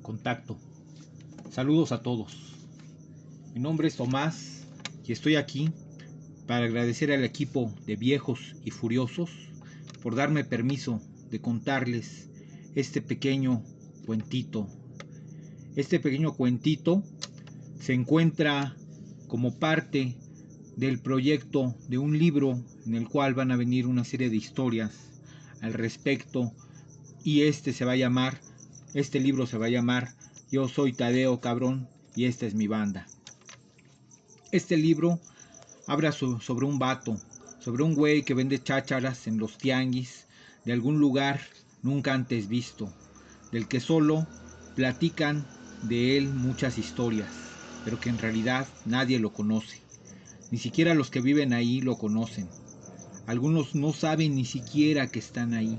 contacto. Saludos a todos. Mi nombre es Tomás y estoy aquí para agradecer al equipo de Viejos y Furiosos por darme permiso de contarles este pequeño cuentito. Este pequeño cuentito se encuentra como parte del proyecto de un libro en el cual van a venir una serie de historias al respecto, y este libro se va a llamar Yo soy Tadeo Cabrón y esta es mi banda. Este libro habla sobre un vato, sobre un güey que vende chácharas en los tianguis de algún lugar nunca antes visto, del que solo platican de él muchas historias, pero que en realidad nadie lo conoce. Ni siquiera los que viven ahí lo conocen. Algunos no saben ni siquiera que están ahí.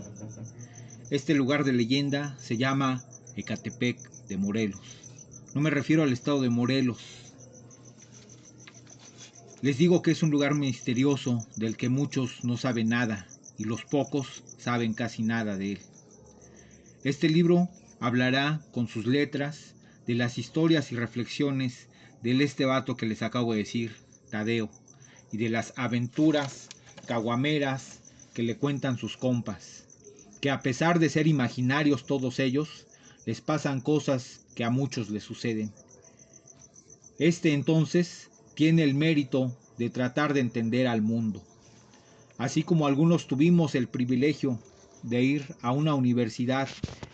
Este lugar de leyenda se llama Ecatepec de Morelos. No me refiero al estado de Morelos. Les digo que es un lugar misterioso del que muchos no saben nada y los pocos saben casi nada de él. Este libro hablará con sus letras de las historias y reflexiones de este vato que les acabo de decir, Tadeo, y de las aventuras caguameras que le cuentan sus compas, que a pesar de ser imaginarios todos ellos, les pasan cosas que a muchos les suceden. Este entonces tiene el mérito de tratar de entender al mundo. Así como algunos tuvimos el privilegio de ir a una universidad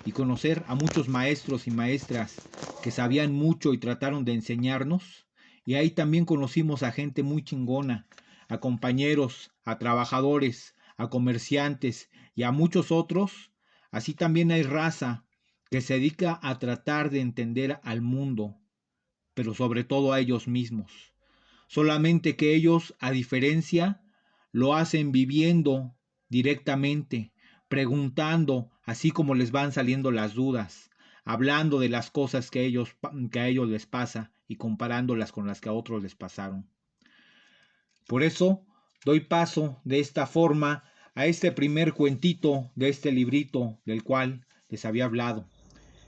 y conocer a muchos maestros y maestras que sabían mucho y trataron de enseñarnos, y ahí también conocimos a gente muy chingona, a compañeros, a trabajadores, a comerciantes y a muchos otros. Así también hay raza que se dedica a tratar de entender al mundo, pero sobre todo a ellos mismos. Solamente que ellos, a diferencia, lo hacen viviendo directamente, preguntando, así como les van saliendo las dudas, hablando de las cosas que a ellos les pasa y comparándolas con las que a otros les pasaron. Por eso doy paso de esta forma a este primer cuentito de este librito del cual les había hablado.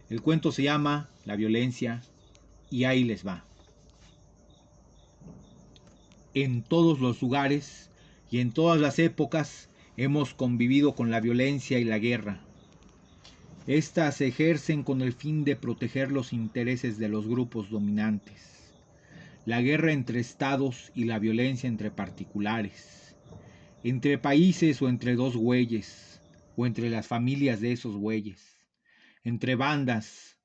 El cuento se llama La violencia y ahí les va. En todos los lugares y en todas las épocas hemos convivido con la violencia y la guerra. Estas se ejercen con el fin de proteger los intereses de los grupos dominantes. La guerra entre estados y la violencia entre particulares, entre países o entre dos güeyes, o entre las familias de esos güeyes, entre bandas,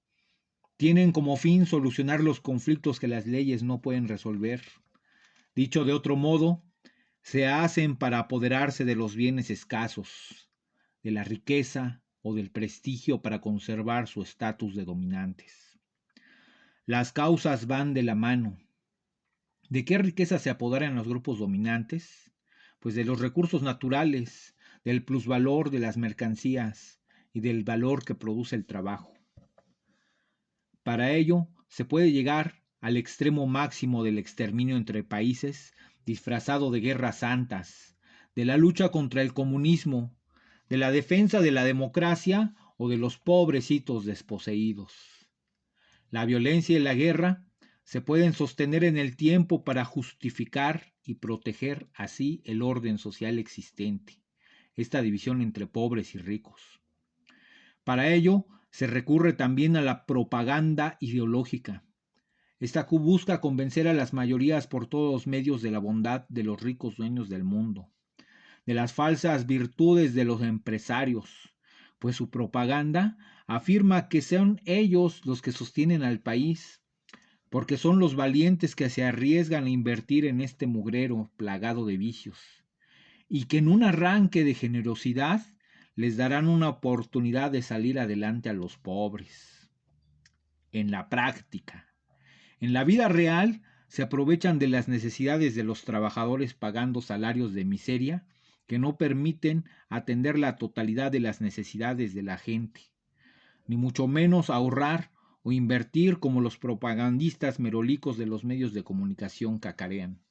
tienen como fin solucionar los conflictos que las leyes no pueden resolver. Dicho de otro modo, se hacen para apoderarse de los bienes escasos, de la riqueza o del prestigio para conservar su estatus de dominantes. Las causas van de la mano. ¿De qué riqueza se apoderan los grupos dominantes? Pues de los recursos naturales, del plusvalor de las mercancías y del valor que produce el trabajo. Para ello, se puede llegar al extremo máximo del exterminio entre países, disfrazado de guerras santas, de la lucha contra el comunismo, de la defensa de la democracia o de los pobrecitos desposeídos. La violencia y la guerra se pueden sostener en el tiempo para justificar y proteger así el orden social existente, esta división entre pobres y ricos. Para ello, se recurre también a la propaganda ideológica. Esta busca convencer a las mayorías por todos los medios de la bondad de los ricos dueños del mundo, de las falsas virtudes de los empresarios, pues su propaganda afirma que son ellos los que sostienen al país, porque son los valientes que se arriesgan a invertir en este mugrero plagado de vicios, y que en un arranque de generosidad les darán una oportunidad de salir adelante a los pobres. En la práctica, en la vida real, se aprovechan de las necesidades de los trabajadores pagando salarios de miseria que no permiten atender la totalidad de las necesidades de la gente, ni mucho menos ahorrar o invertir como los propagandistas merolicos de los medios de comunicación cacarean.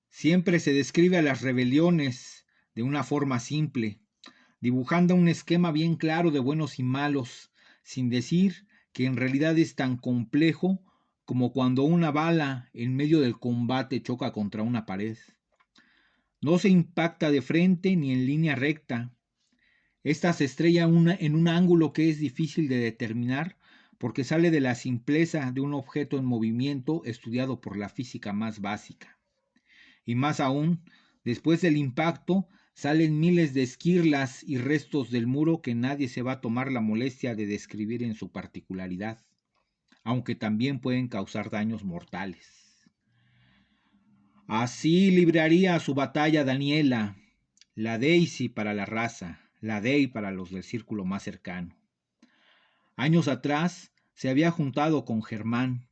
Siempre se describe a las rebeliones de una forma simple, dibujando un esquema bien claro de buenos y malos, sin decir que en realidad es tan complejo como cuando una bala en medio del combate choca contra una pared. No se impacta de frente ni en línea recta. Esta se estrella en un ángulo que es difícil de determinar porque sale de la simpleza de un objeto en movimiento estudiado por la física más básica. Y más aún, después del impacto, salen miles de esquirlas y restos del muro que nadie se va a tomar la molestia de describir en su particularidad, aunque también pueden causar daños mortales. Así libraría su batalla Daniela, la Daisy para la raza, la Day para los del círculo más cercano. Años atrás se había juntado con Germán,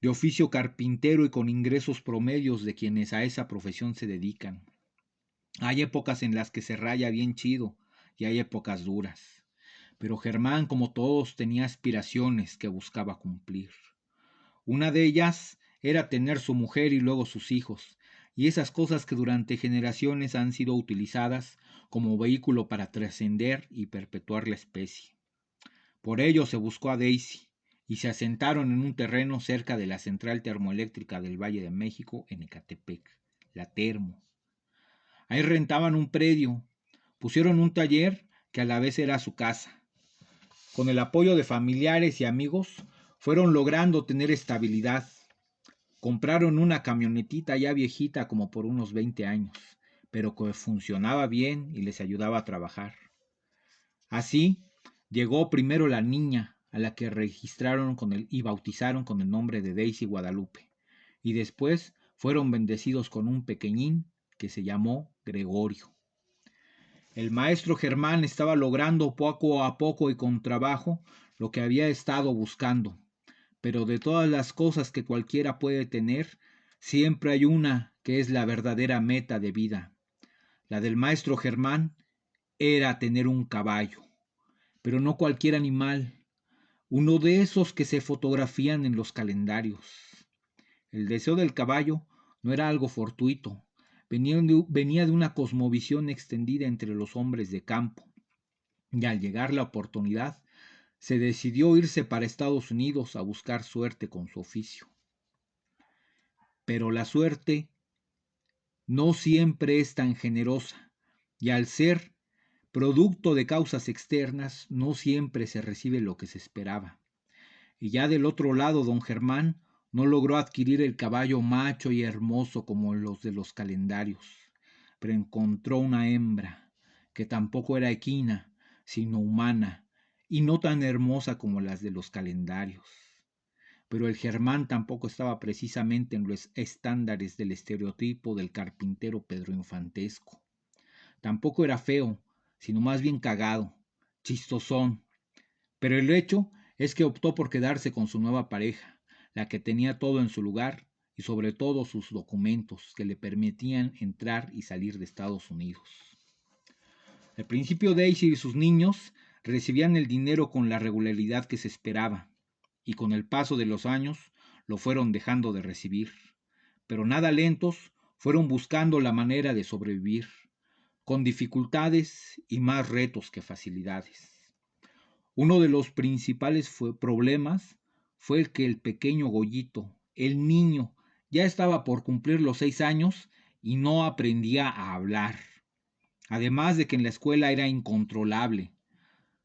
de oficio carpintero y con ingresos promedios de quienes a esa profesión se dedican. Hay épocas en las que se raya bien chido y hay épocas duras. Pero Germán, como todos, tenía aspiraciones que buscaba cumplir. Una de ellas era tener su mujer y luego sus hijos, y esas cosas que durante generaciones han sido utilizadas como vehículo para trascender y perpetuar la especie. Por ello se buscó a Daisy, y se asentaron en un terreno cerca de la central termoeléctrica del Valle de México en Ecatepec, la Termo. Ahí rentaban un predio, pusieron un taller que a la vez era su casa. Con el apoyo de familiares y amigos, fueron logrando tener estabilidad. Compraron una camionetita ya viejita como por unos 20 años, pero que funcionaba bien y les ayudaba a trabajar. Así, llegó primero la niña, a la que registraron y bautizaron con el nombre de Daisy Guadalupe, y después fueron bendecidos con un pequeñín que se llamó Gregorio. El maestro Germán estaba logrando poco a poco y con trabajo lo que había estado buscando, pero de todas las cosas que cualquiera puede tener, siempre hay una que es la verdadera meta de vida. La del maestro Germán era tener un caballo, pero no cualquier animal, uno de esos que se fotografían en los calendarios. El deseo del caballo no era algo fortuito, venía de una cosmovisión extendida entre los hombres de campo, y al llegar la oportunidad, se decidió irse para Estados Unidos a buscar suerte con su oficio. Pero la suerte no siempre es tan generosa, y al ser producto de causas externas, no siempre se recibe lo que se esperaba. Y ya del otro lado, don Germán no logró adquirir el caballo macho y hermoso como los de los calendarios, pero encontró una hembra, que tampoco era equina, sino humana, y no tan hermosa como las de los calendarios. Pero el Germán tampoco estaba precisamente en los estándares del estereotipo del carpintero Pedro Infantesco. Tampoco era feo, sino más bien cagado, chistosón. Pero el hecho es que optó por quedarse con su nueva pareja, la que tenía todo en su lugar y sobre todo sus documentos que le permitían entrar y salir de Estados Unidos. Al principio Daisy y sus niños recibían el dinero con la regularidad que se esperaba, y con el paso de los años lo fueron dejando de recibir. Pero nada lentos, fueron buscando la manera de sobrevivir, con dificultades y más retos que facilidades. Uno de los principales problemas fue el que el pequeño Goyito, el niño, ya estaba por cumplir los 6 años y no aprendía a hablar. Además de que en la escuela era incontrolable.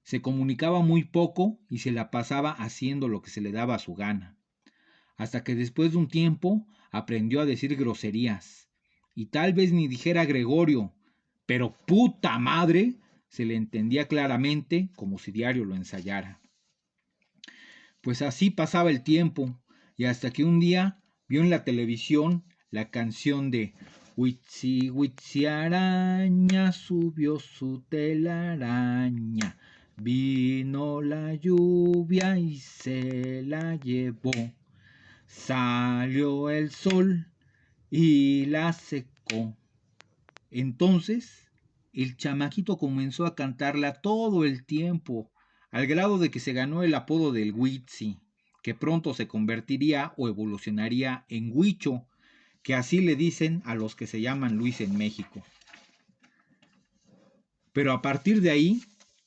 Se comunicaba muy poco y se la pasaba haciendo lo que se le daba a su gana. Hasta que después de un tiempo aprendió a decir groserías. Y tal vez ni dijera Gregorio, pero puta madre se le entendía claramente como si diario lo ensayara. Pues así pasaba el tiempo y hasta que un día vio en la televisión la canción de Witsi Witsi araña subió su telaraña, vino la lluvia y se la llevó, salió el sol y la secó. Entonces el chamaquito comenzó a cantarla todo el tiempo, al grado de que se ganó el apodo del Witsi, que pronto se convertiría o evolucionaría en Huicho, que así le dicen a los que se llaman Luis en México. Pero a partir de ahí,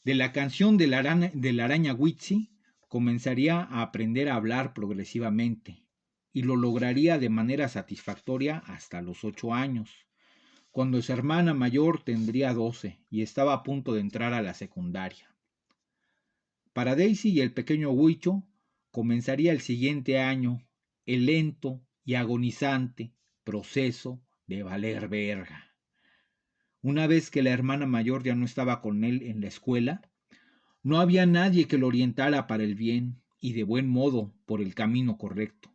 de la canción de la araña Witsi, comenzaría a aprender a hablar progresivamente y lo lograría de manera satisfactoria hasta los 8 años, cuando su hermana mayor tendría 12 y estaba a punto de entrar a la secundaria. Para Daisy y el pequeño Huicho comenzaría el siguiente año el lento y agonizante proceso de valer verga. Una vez que la hermana mayor ya no estaba con él en la escuela, no había nadie que lo orientara para el bien y de buen modo por el camino correcto,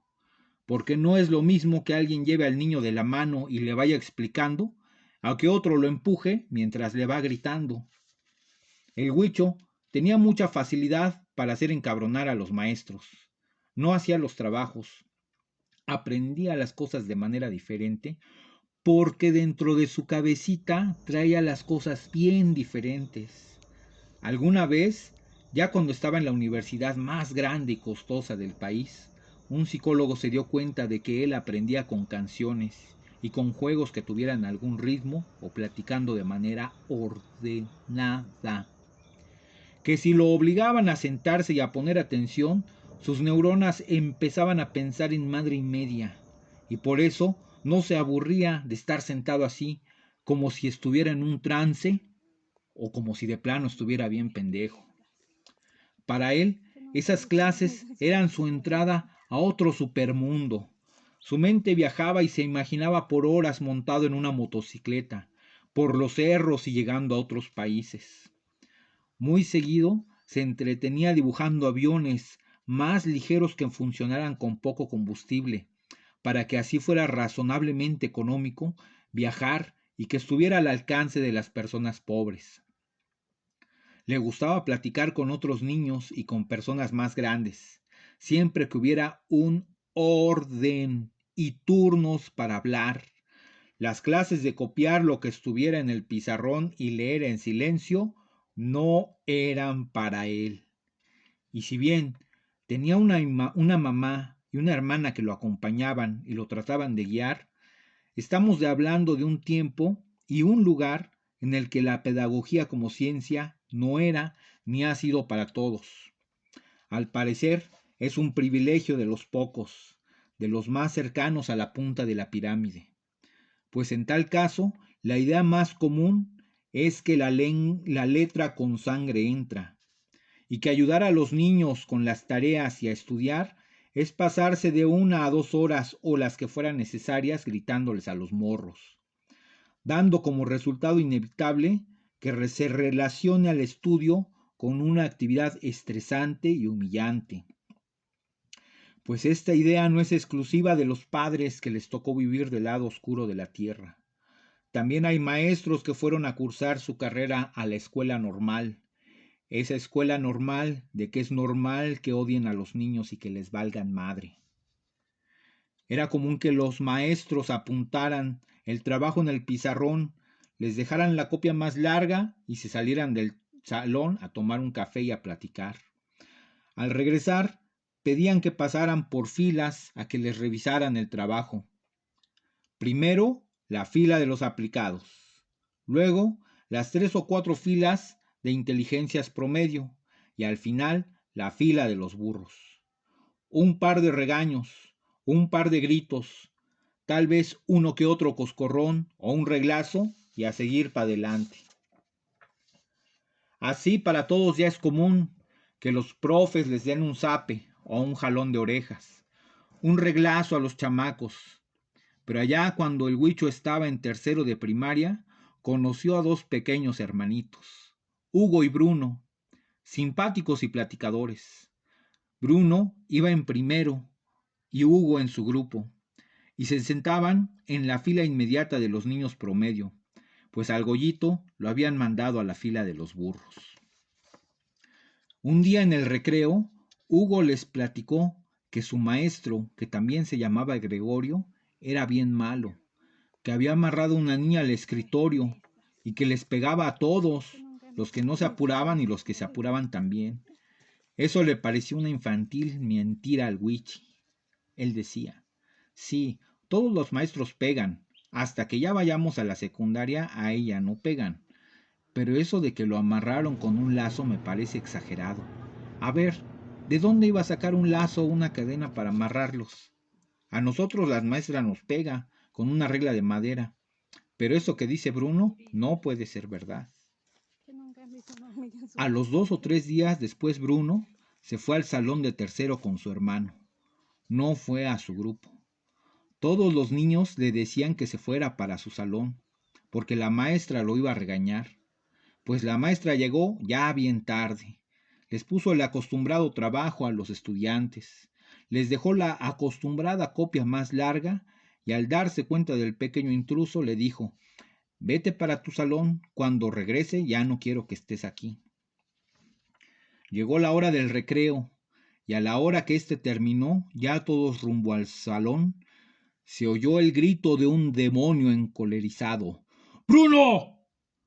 porque no es lo mismo que alguien lleve al niño de la mano y le vaya explicando, a que otro lo empuje mientras le va gritando. El Huicho tenía mucha facilidad para hacer encabronar a los maestros. No hacía los trabajos, aprendía las cosas de manera diferente, porque dentro de su cabecita traía las cosas bien diferentes. Alguna vez, ya cuando estaba en la universidad más grande y costosa del país, un psicólogo se dio cuenta de que él aprendía con canciones y con juegos que tuvieran algún ritmo o platicando de manera ordenada. Que si lo obligaban a sentarse y a poner atención, sus neuronas empezaban a pensar en madre y media, y por eso no se aburría de estar sentado así, como si estuviera en un trance o como si de plano estuviera bien pendejo. Para él, esas clases eran su entrada a otro supermundo. Su mente viajaba y se imaginaba por horas montado en una motocicleta, por los cerros y llegando a otros países. Muy seguido se entretenía dibujando aviones más ligeros que funcionaran con poco combustible, para que así fuera razonablemente económico viajar y que estuviera al alcance de las personas pobres. Le gustaba platicar con otros niños y con personas más grandes, siempre que hubiera un orden y turnos para hablar. Las clases de copiar lo que estuviera en el pizarrón y leer en silencio no eran para él. Y si bien tenía una mamá y una hermana que lo acompañaban y lo trataban de guiar, estamos hablando de un tiempo y un lugar en el que la pedagogía como ciencia no era ni ha sido para todos. Al parecer, es un privilegio de los pocos, de los más cercanos a la punta de la pirámide. Pues en tal caso, la idea más común es que la letra con sangre entra, y que ayudar a los niños con las tareas y a estudiar es pasarse de 1 a 2 horas o las que fueran necesarias gritándoles a los morros, dando como resultado inevitable que se relacione al estudio con una actividad estresante y humillante. Pues esta idea no es exclusiva de los padres que les tocó vivir del lado oscuro de la tierra. También hay maestros que fueron a cursar su carrera a la escuela normal. Esa escuela normal de que es normal que odien a los niños y que les valgan madre. Era común que los maestros apuntaran el trabajo en el pizarrón, les dejaran la copia más larga y se salieran del salón a tomar un café y a platicar. Al regresar, pedían que pasaran por filas a que les revisaran el trabajo. Primero, la fila de los aplicados. Luego, las 3 o 4 filas de inteligencias promedio. Y al final, la fila de los burros. Un par de regaños, un par de gritos, tal vez uno que otro coscorrón o un reglazo y a seguir para adelante. Así para todos ya es común que los profes les den un zape o un jalón de orejas, un reglazo a los chamacos. Pero allá cuando el Huicho estaba en tercero de primaria, conoció a 2 pequeños hermanitos, Hugo y Bruno, simpáticos y platicadores. Bruno iba en primero y Hugo en su grupo, y se sentaban en la fila inmediata de los niños promedio, pues al Goyito lo habían mandado a la fila de los burros. Un día en el recreo, Hugo les platicó que su maestro, que también se llamaba Gregorio, era bien malo, que había amarrado a una niña al escritorio y que les pegaba a todos, los que no se apuraban y los que se apuraban también. Eso le pareció una infantil mentira al Huichi. Él decía, sí, todos los maestros pegan, hasta que ya vayamos a la secundaria a ella no pegan. Pero eso de que lo amarraron con un lazo me parece exagerado. A ver, ¿De dónde iba a sacar un lazo o una cadena para amarrarlos? A nosotros la maestra nos pega con una regla de madera, pero eso que dice Bruno no puede ser verdad. A los 2 o 3 días después Bruno se fue al salón de tercero con su hermano. No fue a su grupo. Todos los niños le decían que se fuera para su salón, porque la maestra lo iba a regañar. Pues la maestra llegó ya bien tarde. Les puso el acostumbrado trabajo a los estudiantes. Les dejó la acostumbrada copia más larga y al darse cuenta del pequeño intruso le dijo: vete para tu salón, cuando regrese ya no quiero que estés aquí. Llegó la hora del recreo y a la hora que éste terminó, ya todos rumbo al salón, se oyó el grito de un demonio encolerizado. ¡Bruno!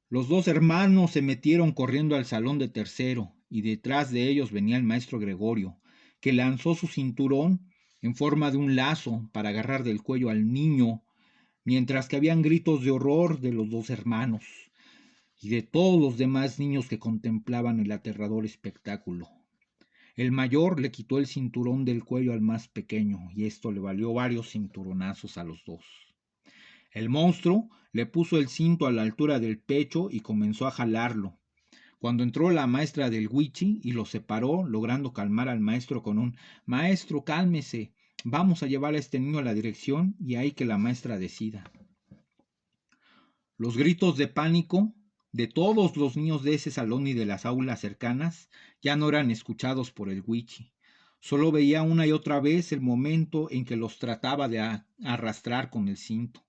Los dos hermanos se metieron corriendo al salón de tercero y detrás de ellos venía el maestro Gregorio, que lanzó su cinturón en forma de un lazo para agarrar del cuello al niño, mientras que habían gritos de horror de los dos hermanos y de todos los demás niños que contemplaban el aterrador espectáculo. El mayor le quitó el cinturón del cuello al más pequeño y esto le valió varios cinturonazos a los dos. El monstruo le puso el cinto a la altura del pecho y comenzó a jalarlo. Cuando entró la maestra del Huichi y lo separó, logrando calmar al maestro con un: maestro, cálmese, vamos a llevar a este niño a la dirección y ahí que la maestra decida. Los gritos de pánico de todos los niños de ese salón y de las aulas cercanas ya no eran escuchados por el Huichi. Solo veía una y otra vez el momento en que los trataba de arrastrar con el cinto.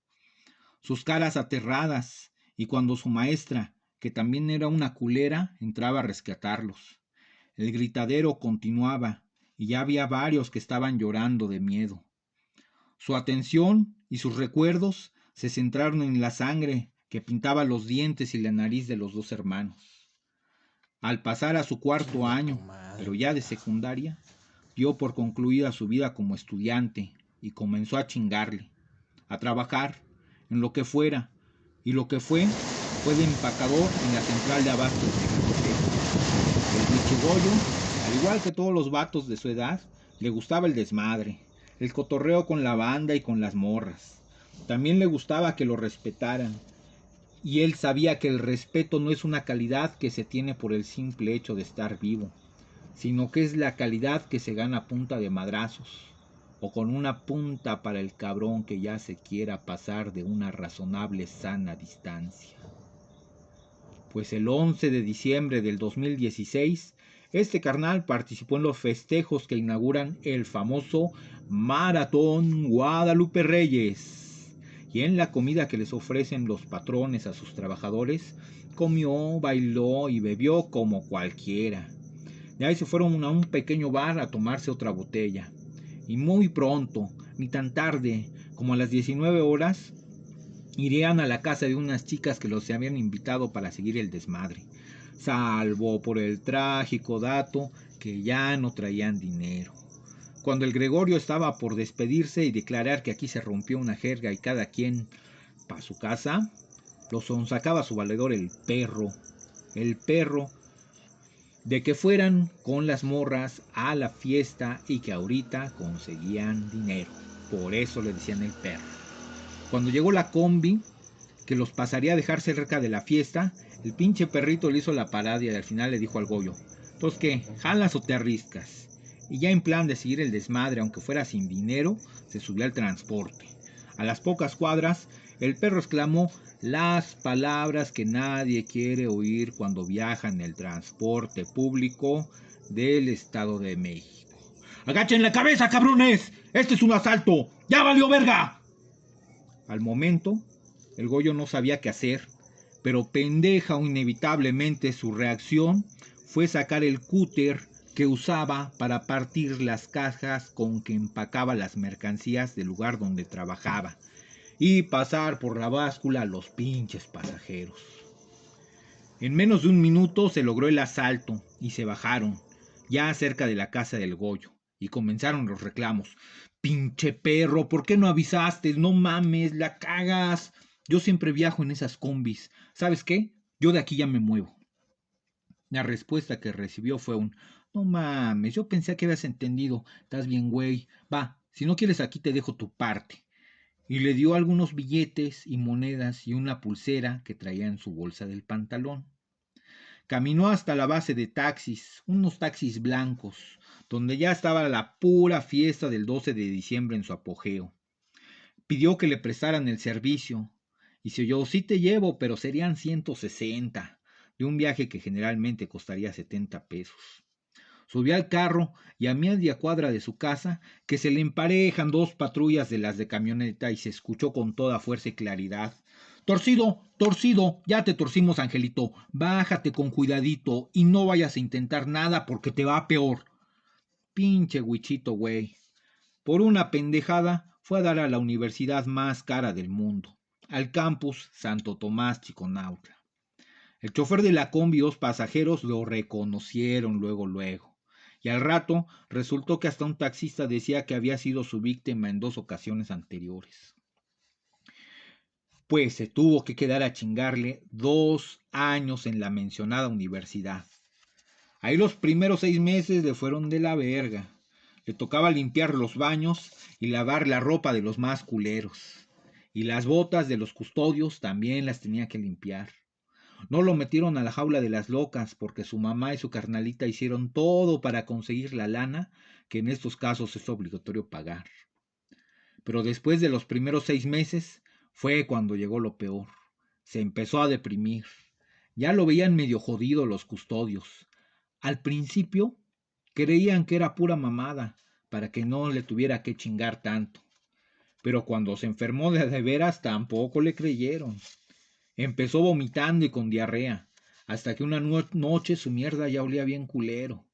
Sus caras aterradas, y cuando su maestra, que también era una culera, entraba a rescatarlos. El gritadero continuaba, y ya había varios que estaban llorando de miedo. Su atención y sus recuerdos se centraron en la sangre que pintaba los dientes y la nariz de los dos hermanos. Al pasar a su cuarto año, pero ya de secundaria, dio por concluida su vida como estudiante y comenzó a chingarle, a trabajar, en lo que fuera, y lo que fue de empacador en la central de abastos de Zacatecas. El Michigoyo, al igual que todos los vatos de su edad, le gustaba el desmadre, el cotorreo con la banda y con las morras. También le gustaba que lo respetaran, y él sabía que el respeto no es una calidad que se tiene por el simple hecho de estar vivo, sino que es la calidad que se gana a punta de madrazos, o con una punta para el cabrón que ya se quiera pasar de una razonable sana distancia. Pues el 11 de diciembre del 2016, este carnal participó en los festejos que inauguran el famoso Maratón Guadalupe Reyes. Y en la comida que les ofrecen los patrones a sus trabajadores, comió, bailó y bebió como cualquiera. De ahí se fueron a un pequeño bar a tomarse otra botella. Y muy pronto, ni tan tarde, como a las 19 horas, irían a la casa de unas chicas que los habían invitado para seguir el desmadre, salvo por el trágico dato que ya no traían dinero. Cuando el Gregorio estaba por despedirse y declarar que aquí se rompió una jerga y cada quien pa' su casa, lo sonsacaba su valedor el perro, de que fueran con las morras a la fiesta y que ahorita conseguían dinero. Por eso le decían el perro. Cuando llegó la combi que los pasaría a dejar cerca de la fiesta, el pinche perrito le hizo la parodia y al final le dijo al Goyo: entonces, ¿qué? ¿Jalas o te arriscas? Y ya en plan de seguir el desmadre, aunque fuera sin dinero, se subió al transporte. A las pocas cuadras, el perro exclamó las palabras que nadie quiere oír cuando viaja en el transporte público del Estado de México: ¡agachen la cabeza, cabrones! ¡Este es un asalto! ¡Ya valió verga! Al momento, el Goyo no sabía qué hacer, pero pendeja o inevitablemente su reacción fue sacar el cúter que usaba para partir las cajas con que empacaba las mercancías del lugar donde trabajaba y pasar por la báscula a los pinches pasajeros. En menos de un minuto se logró el asalto y se bajaron, ya cerca de la casa del Goyo, y comenzaron los reclamos. Pinche perro, ¿por qué no avisaste? No mames, la cagas. Yo siempre viajo en esas combis. ¿Sabes qué? Yo de aquí ya me muevo. La respuesta que recibió fue un: No mames, yo pensé que habías entendido. Estás bien, güey. Va, si no quieres aquí te dejo tu parte. Y le dio algunos billetes y monedas y una pulsera que traía en su bolsa del pantalón. Caminó hasta la base de taxis, unos taxis blancos, donde ya estaba la pura fiesta del 12 de diciembre en su apogeo. Pidió que le prestaran el servicio, y se oyó, sí te llevo, pero serían 160, de un viaje que generalmente costaría 70 pesos. Subió al carro y a media cuadra de su casa que se le emparejan dos patrullas de las de camioneta y se escuchó con toda fuerza y claridad. Torcido, torcido, ya te torcimos, Angelito. Bájate con cuidadito y no vayas a intentar nada porque te va peor. Pinche huichito, güey. Por una pendejada fue a dar a la universidad más cara del mundo, al campus Santo Tomás Chiconautla. El chofer de la combi y los pasajeros lo reconocieron luego. Y al rato resultó que hasta un taxista decía que había sido su víctima en 2 ocasiones anteriores. Pues se tuvo que quedar a chingarle 2 años en la mencionada universidad. Ahí los primeros 6 meses le fueron de la verga. Le tocaba limpiar los baños y lavar la ropa de los más culeros. Y las botas de los custodios también las tenía que limpiar. No lo metieron a la jaula de las locas porque su mamá y su carnalita hicieron todo para conseguir la lana que en estos casos es obligatorio pagar. Pero después de los primeros 6 meses fue cuando llegó lo peor. Se empezó a deprimir. Ya lo veían medio jodido los custodios. Al principio creían que era pura mamada para que no le tuviera que chingar tanto. Pero cuando se enfermó de veras tampoco le creyeron. Empezó vomitando y con diarrea, hasta que una noche su mierda ya olía bien culero,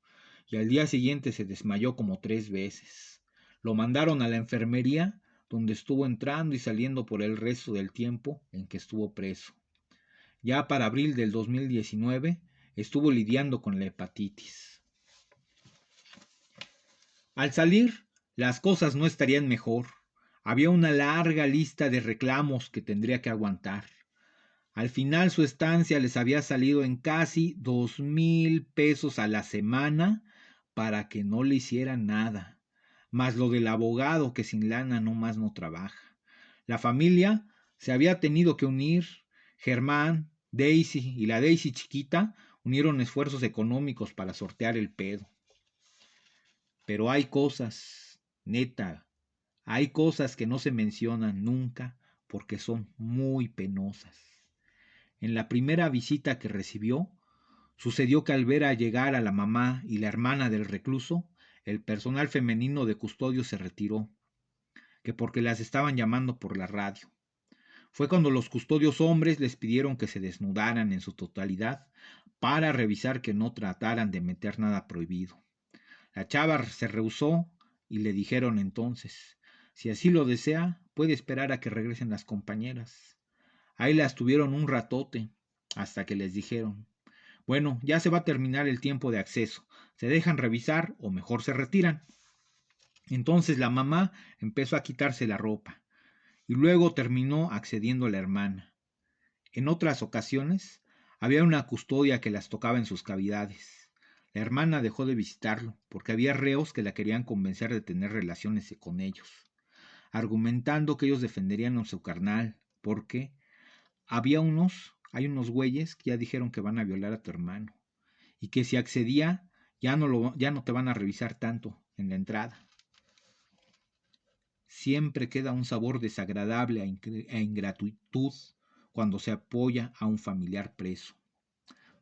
y al día siguiente se desmayó como 3 veces. Lo mandaron a la enfermería, donde estuvo entrando y saliendo por el resto del tiempo en que estuvo preso. Ya para abril del 2019 estuvo lidiando con la hepatitis. Al salir, las cosas no estarían mejor. Había una larga lista de reclamos que tendría que aguantar. Al final su estancia les había salido en casi 2,000 pesos a la semana para que no le hicieran nada, más lo del abogado que sin lana no más no trabaja. La familia se había tenido que unir. Germán, Daisy y la Daisy chiquita unieron esfuerzos económicos para sortear el pedo. Pero hay cosas, neta, hay cosas que no se mencionan nunca porque son muy penosas. En la primera visita que recibió, sucedió que al ver a llegar a la mamá y la hermana del recluso, el personal femenino de custodio se retiró, que porque las estaban llamando por la radio. Fue cuando los custodios hombres les pidieron que se desnudaran en su totalidad para revisar que no trataran de meter nada prohibido. La chava se rehusó y le dijeron entonces, si así lo desea, puede esperar a que regresen las compañeras. Ahí las tuvieron un ratote, hasta que les dijeron, bueno, ya se va a terminar el tiempo de acceso, se dejan revisar o mejor se retiran. Entonces la mamá empezó a quitarse la ropa y luego terminó accediendo la hermana. En otras ocasiones había una custodia que las tocaba en sus cavidades. La hermana dejó de visitarlo porque había reos que la querían convencer de tener relaciones con ellos, argumentando que ellos defenderían a su carnal, porque hay unos güeyes que ya dijeron que van a violar a tu hermano y que si accedía ya no te van a revisar tanto en la entrada. Siempre queda un sabor desagradable a ingratitud cuando se apoya a un familiar preso.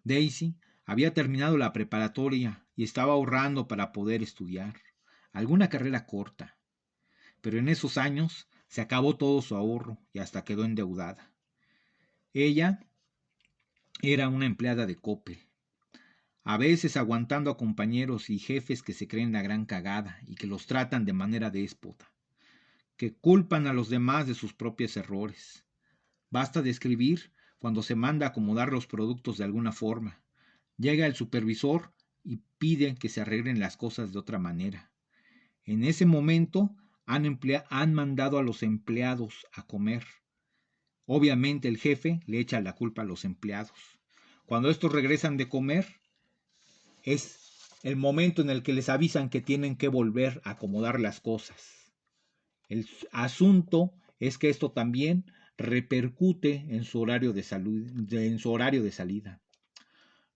Daisy había terminado la preparatoria y estaba ahorrando para poder estudiar alguna carrera corta, pero en esos años se acabó todo su ahorro y hasta quedó endeudada. Ella era una empleada de Coppel, a veces aguantando a compañeros y jefes que se creen la gran cagada y que los tratan de manera déspota, que culpan a los demás de sus propios errores. Basta describir cuando se manda a acomodar los productos de alguna forma. Llega el supervisor y pide que se arreglen las cosas de otra manera. En ese momento han mandado a los empleados a comer. Obviamente el jefe le echa la culpa a los empleados. Cuando estos regresan de comer, es el momento en el que les avisan que tienen que volver a acomodar las cosas. El asunto es que esto también repercute en su horario de salida.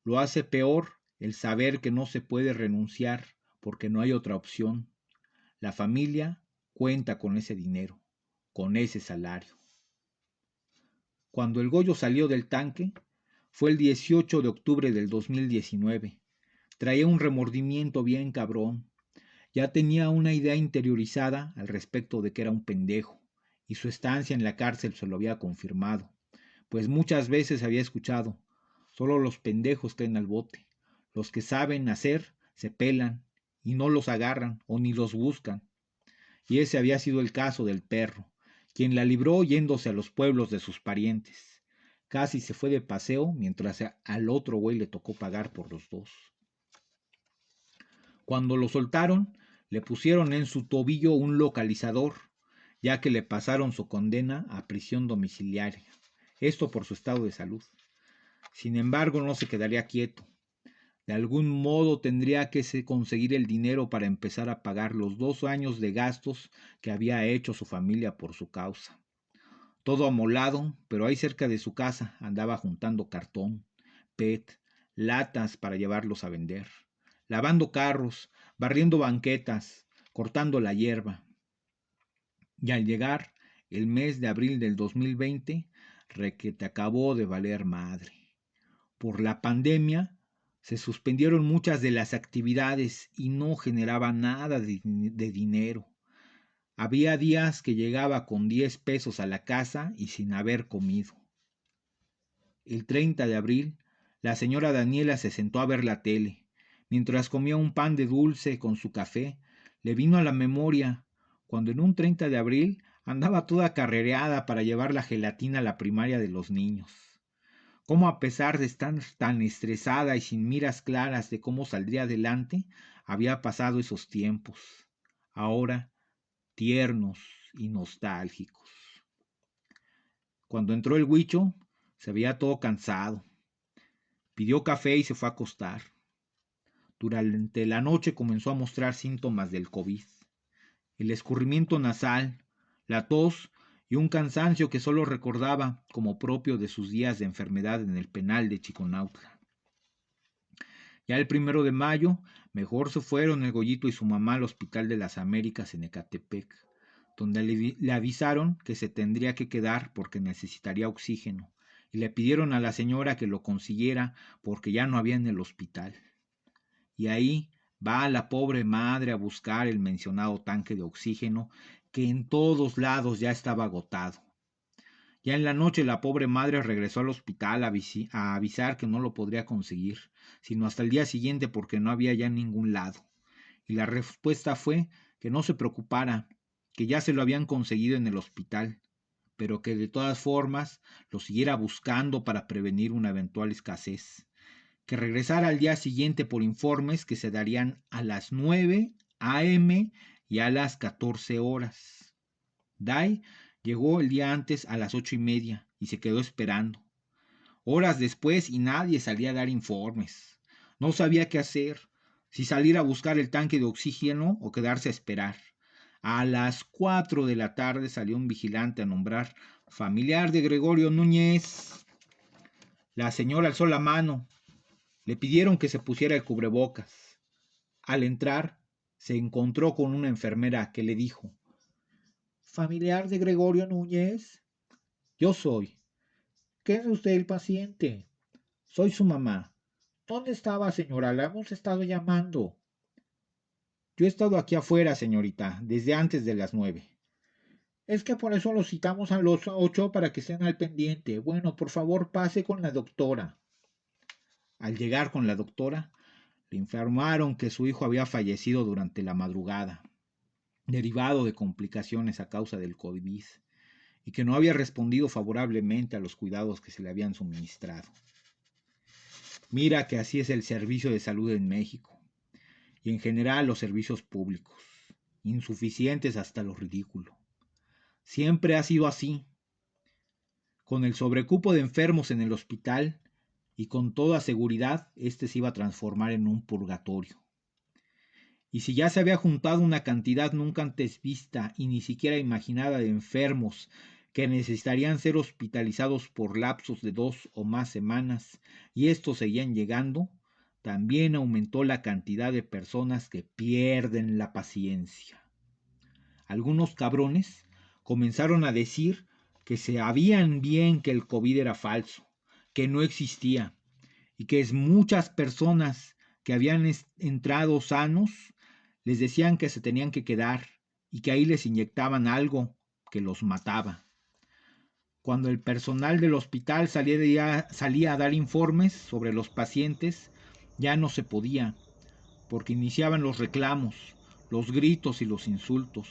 Lo hace peor el saber que no se puede renunciar porque no hay otra opción. La familia cuenta con ese dinero, con ese salario. Cuando el Goyo salió del tanque, fue el 18 de octubre del 2019. Traía un remordimiento bien cabrón. Ya tenía una idea interiorizada al respecto de que era un pendejo, y su estancia en la cárcel se lo había confirmado, pues muchas veces había escuchado: solo los pendejos caen al bote, los que saben hacer se pelan y no los agarran o ni los buscan. Y ese había sido el caso del perro, quien la libró yéndose a los pueblos de sus parientes. Casi se fue de paseo mientras al otro güey le tocó pagar por los dos. Cuando lo soltaron, le pusieron en su tobillo un localizador, ya que le pasaron su condena a prisión domiciliaria. Esto por su estado de salud. Sin embargo, no se quedaría quieto. De algún modo tendría que conseguir el dinero para empezar a pagar los 2 años de gastos que había hecho su familia por su causa. Todo amolado, pero ahí cerca de su casa andaba juntando cartón, PET, latas para llevarlos a vender, lavando carros, barriendo banquetas, cortando la hierba. Y al llegar el mes de abril del 2020, requete acabó de valer madre. Por la pandemia se suspendieron muchas de las actividades y no generaba nada de dinero. Había días que llegaba con 10 pesos a la casa y sin haber comido. El 30 de abril, la señora Daniela se sentó a ver la tele. Mientras comía un pan de dulce con su café, le vino a la memoria cuando en un 30 de abril andaba toda carrereada para llevar la gelatina a la primaria de los niños. Cómo, a pesar de estar tan estresada y sin miras claras de cómo saldría adelante, había pasado esos tiempos, ahora tiernos y nostálgicos. Cuando entró el Huicho, se veía todo cansado. Pidió café y se fue a acostar. Durante la noche comenzó a mostrar síntomas del COVID: el escurrimiento nasal, la tos y un cansancio que solo recordaba como propio de sus días de enfermedad en el penal de Chiconautla. Ya el 1 de mayo, mejor se fueron el Goyito y su mamá al Hospital de las Américas en Ecatepec, donde le avisaron que se tendría que quedar porque necesitaría oxígeno, y le pidieron a la señora que lo consiguiera porque ya no había en el hospital. Y ahí va la pobre madre a buscar el mencionado tanque de oxígeno que en todos lados ya estaba agotado. Ya en la noche la pobre madre regresó al hospital a avisar que no lo podría conseguir, sino hasta el día siguiente porque no había ya en ningún lado. Y la respuesta fue que no se preocupara, que ya se lo habían conseguido en el hospital, pero que de todas formas lo siguiera buscando para prevenir una eventual escasez, que regresara al día siguiente por informes que se darían a las 9 a.m. y a las 14 horas. Dai llegó el día antes a las 8:30 y se quedó esperando. Horas después y nadie salía a dar informes. No sabía qué hacer, si salir a buscar el tanque de oxígeno o quedarse a esperar. A las 4 de la tarde salió un vigilante a nombrar familiar de Gregorio Núñez. La señora alzó la mano. Le pidieron que se pusiera el cubrebocas. Al entrar, se encontró con una enfermera que le dijo: ¿familiar de Gregorio Núñez? Yo soy. ¿Qué es usted el paciente? Soy su mamá. ¿Dónde estaba, señora? La hemos estado llamando. Yo he estado aquí afuera, señorita, desde antes de las 9. Es que por eso lo citamos a los 8 para que estén al pendiente. Bueno, por favor, pase con la doctora. Al llegar con la doctora, le informaron que su hijo había fallecido durante la madrugada, derivado de complicaciones a causa del COVID, y que no había respondido favorablemente a los cuidados que se le habían suministrado. Mira que así es el servicio de salud en México, y en general los servicios públicos, insuficientes hasta lo ridículo. Siempre ha sido así. Con el sobrecupo de enfermos en el hospital, y con toda seguridad, este se iba a transformar en un purgatorio. Y si ya se había juntado una cantidad nunca antes vista y ni siquiera imaginada de enfermos que necesitarían ser hospitalizados por lapsos de 2 o más semanas, y estos seguían llegando, también aumentó la cantidad de personas que pierden la paciencia. Algunos cabrones comenzaron a decir que sabían bien que el COVID era falso, que no existía, y que muchas personas que habían entrado sanos les decían que se tenían que quedar y que ahí les inyectaban algo que los mataba. Cuando el personal del hospital salía a dar informes sobre los pacientes, ya no se podía, porque iniciaban los reclamos, los gritos y los insultos.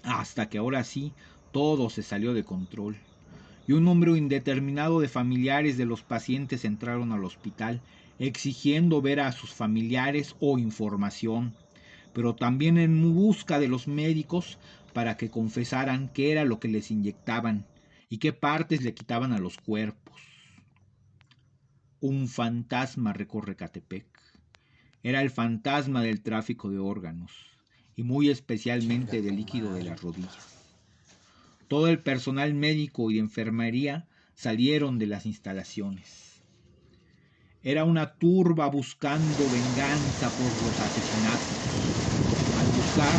Hasta que ahora sí, todo se salió de control. Y un número indeterminado de familiares de los pacientes entraron al hospital, exigiendo ver a sus familiares o información, pero también en busca de los médicos para que confesaran qué era lo que les inyectaban y qué partes le quitaban a los cuerpos. Un fantasma recorre Catepec. Era el fantasma del tráfico de órganos, y muy especialmente del líquido de las rodillas. Todo el personal médico y de enfermería salieron de las instalaciones. Era una turba buscando venganza por los asesinatos. Al buscar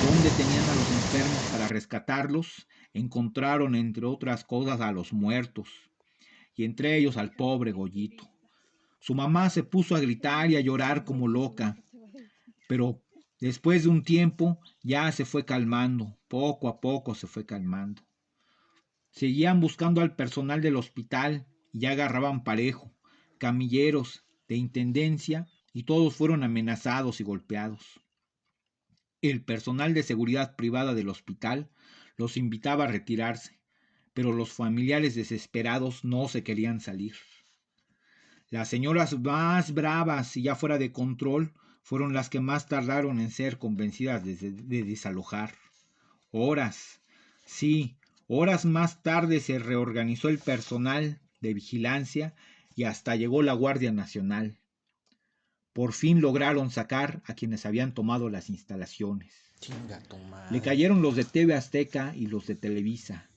dónde tenían a los enfermos para rescatarlos, encontraron entre otras cosas a los muertos, y entre ellos al pobre Goyito. Su mamá se puso a gritar y a llorar como loca, pero después de un tiempo ya se fue calmando, poco a poco se fue calmando. Seguían buscando al personal del hospital y ya agarraban parejo, camilleros, de intendencia, y todos fueron amenazados y golpeados. El personal de seguridad privada del hospital los invitaba a retirarse, pero los familiares desesperados no se querían salir. Las señoras más bravas y ya fuera de control fueron las que más tardaron en ser convencidas de desalojar. Horas, sí, horas más tarde se reorganizó el personal de vigilancia y hasta llegó la Guardia Nacional. Por fin lograron sacar a quienes habían tomado las instalaciones. Chinga tu madre. Le cayeron los de TV Azteca y los de Televisa,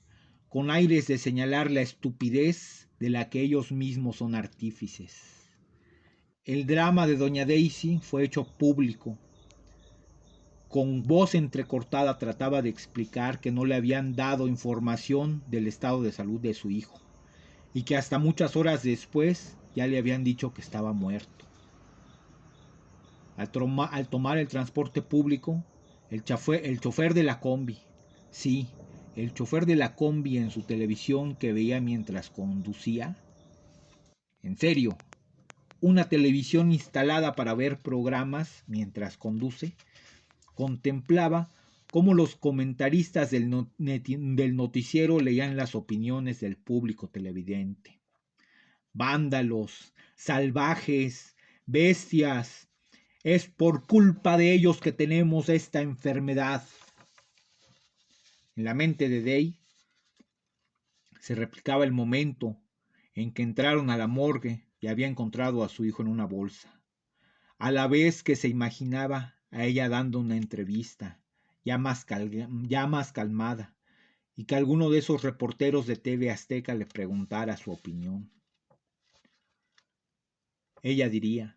con aires de señalar la estupidez de la que ellos mismos son artífices. El drama de Doña Daisy fue hecho público. Con voz entrecortada trataba de explicar que no le habían dado información del estado de salud de su hijo y que hasta muchas horas después ya le habían dicho que estaba muerto. Al tomar el transporte público, el chofer de la combi, sí, el chofer de la combi en su televisión que veía mientras conducía, en serio, una televisión instalada para ver programas mientras conduce, contemplaba cómo los comentaristas del noticiero leían las opiniones del público televidente. Vándalos, salvajes, bestias, es por culpa de ellos que tenemos esta enfermedad. En la mente de Day se replicaba el momento en que entraron a la morgue y había encontrado a su hijo en una bolsa, a la vez que se imaginaba a ella dando una entrevista, ya más calmada, y que alguno de esos reporteros de TV Azteca le preguntara su opinión. Ella diría: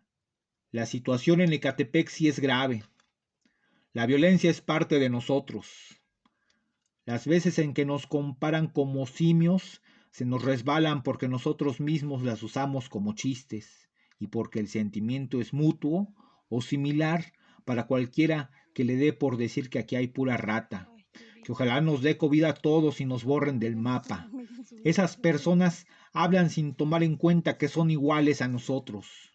la situación en Ecatepec sí es grave. La violencia es parte de nosotros. Las veces en que nos comparan como simios se nos resbalan porque nosotros mismos las usamos como chistes y porque el sentimiento es mutuo o similar para cualquiera que le dé por decir que aquí hay pura rata, que ojalá nos dé COVID a todos y nos borren del mapa. Esas personas hablan sin tomar en cuenta que son iguales a nosotros.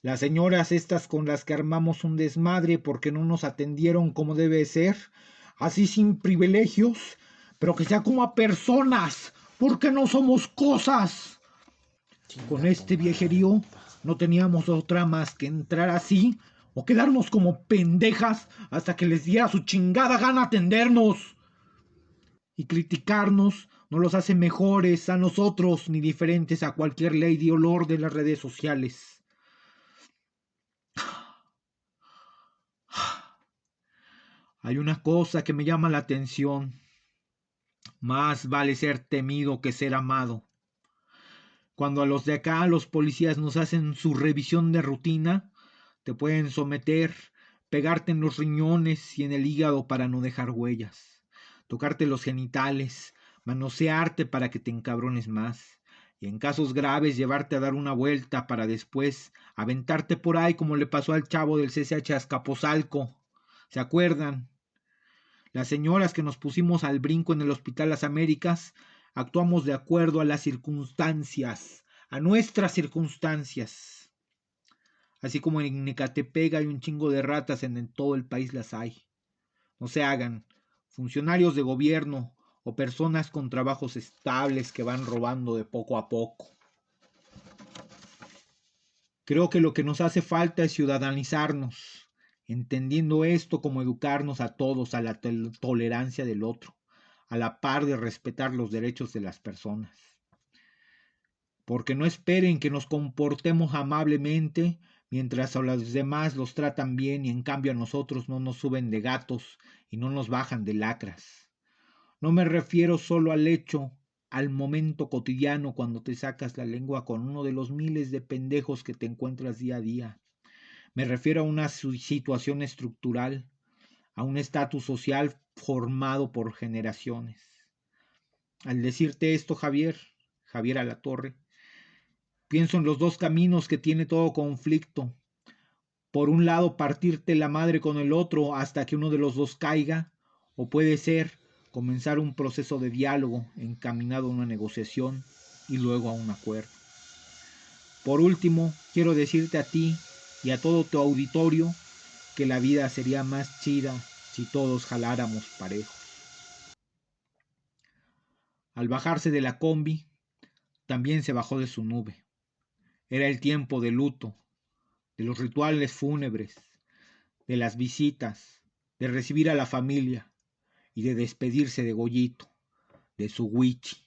Las señoras estas con las que armamos un desmadre porque no nos atendieron como debe ser, así sin privilegios, pero que sea como a personas, porque no somos cosas. Con este viejerío no teníamos otra más que entrar así o quedarnos como pendejas hasta que les diera su chingada gana atendernos. Y criticarnos no los hace mejores a nosotros ni diferentes a cualquier lady olor de las redes sociales. Hay una cosa que me llama la atención. Más vale ser temido que ser amado. Cuando a los de acá, los policías, nos hacen su revisión de rutina, te pueden someter, pegarte en los riñones y en el hígado para no dejar huellas, tocarte los genitales, manosearte para que te encabrones más, y en casos graves llevarte a dar una vuelta para después aventarte por ahí como le pasó al chavo del CCH Azcapotzalco. ¿Se acuerdan? Las señoras que nos pusimos al brinco en el Hospital Las Américas actuamos de acuerdo a las circunstancias, a nuestras circunstancias. Así como en Ecatepec hay un chingo de ratas, en todo el país las hay. No se hagan. Funcionarios de gobierno o personas con trabajos estables que van robando de poco a poco. Creo que lo que nos hace falta es ciudadanizarnos, entendiendo esto como educarnos a todos a la tolerancia del otro, a la par de respetar los derechos de las personas. Porque no esperen que nos comportemos amablemente mientras a los demás los tratan bien y en cambio a nosotros no nos suben de gatos y no nos bajan de lacras. No me refiero solo al hecho, al momento cotidiano cuando te sacas la lengua con uno de los miles de pendejos que te encuentras día a día. Me refiero a una situación estructural, a un estatus social formado por generaciones. Al decirte esto, Javier Alatorre, pienso en los dos caminos que tiene todo conflicto. Por un lado, partirte la madre con el otro hasta que uno de los dos caiga, o puede ser comenzar un proceso de diálogo encaminado a una negociación y luego a un acuerdo. Por último, quiero decirte a ti y a todo tu auditorio que la vida sería más chida si todos jaláramos parejos. Al bajarse de la combi, también se bajó de su nube. Era el tiempo de luto, de los rituales fúnebres, de las visitas, de recibir a la familia y de despedirse de Goyito, de su Wichi.